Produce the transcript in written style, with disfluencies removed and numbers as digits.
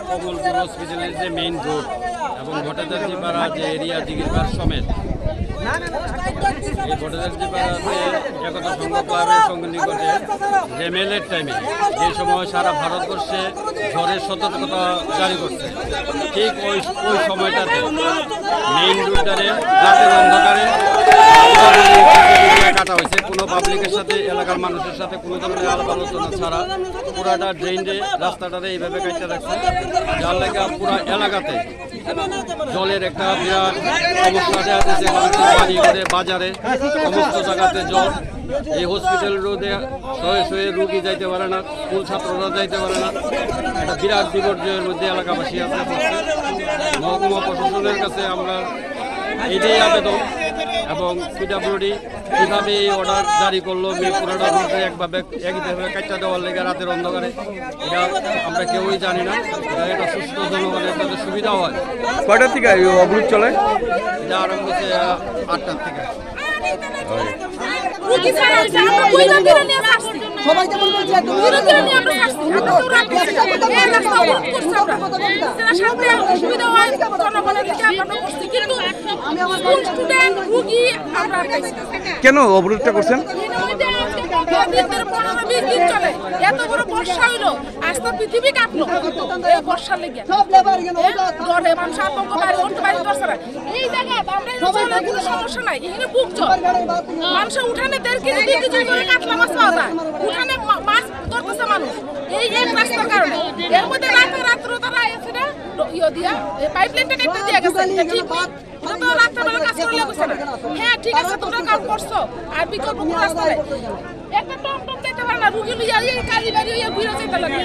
কমলপুর হসপিটালের যে main road এবং ভট্টাচার্যপাড়া যে এরিয়া দিঘিরপাড় সমেত এই ভট্টাচার্যপাড়াতে একতা সংঘ ক্লাবের সঙ্গে নিকটে রেমেলের টাইমে যে সময় সারা ভারতবর্ষে ঝড়ের সতর্কতা জারি করছে, ঠিক ওই সময়টাতে মেইন রোডটারে রাতের অন্ধকারে কাটা হয়েছে। কোনো পাবলিকের সাথে এলাকার মানুষের সাথে কোনো ধরনের আলাপ আলোচনা ছাড়া পুরাটা ড্রেনে রাস্তাটাতে এইভাবে কাটতে রাখছে, যার লেগে পুরো এলাকাতে জলের একটা বিরাট সমস্যা দেখা যাচ্ছে। বাড়ি ঘরে বাজারে সমস্ত জায়গাতে জল। এই হসপিটাল রোডে শয়ে শয়ে রুগী যাইতে পারে না, স্কুল ছাত্ররা যাইতে পারে না। একটা বিরাট বিপর্যয়ের মধ্যে এলাকাবাসী আছে। মহকুমা প্রশাসনের কাছে আমরা এটাই আবেদন, এবং পিডব্লিউডি কীভাবে এই অর্ডার জারি করলো পুরোটা রোডে একইভাবে কাটটা দেওয়ার লেগে রাতের অন্ধকারে, এটা আমরা কেউই জানি না। এটা সুস্থ জনগণের কাছে সুবিধা হয়। কয়টার থেকে অবরোধ চলে? এটা আরম্ভ হচ্ছে 8টার থেকে। কেন অবরোধটা করছেন? এত বড় বর্ষা হইলো, আজ তো পৃথিবী কাঁপলো এই বর্ষার লেগে। মানুষ আতঙ্ক এই জায়গায় আমরা কোনো সমস্যা নাই, এখানে বুক চল মানুষের উঠানে 1.5 কেজি 2 কেজি করে কাতলা মাছ পাওয়া যায়। উঠানে মাছ ধরতেছে মানুষ এই এক রাস্তার কারণে। এর মধ্যে রাত্র তারা এসে না দিয়া পাইপ লাইনটা কেটে দিয়ে গেছে। ঠিক রাত্রেবেলা কাজ করলে বুঝছে না। হ্যাঁ ঠিক আছে, তোমরা কাজ করছো, আর বিকল্প কোনো রাস্তা নেই। একটা টম টম যেতে পারে না, রুগী লইয়া কালী বাড়ি হইয়া ঘুরে যেতে লাগে।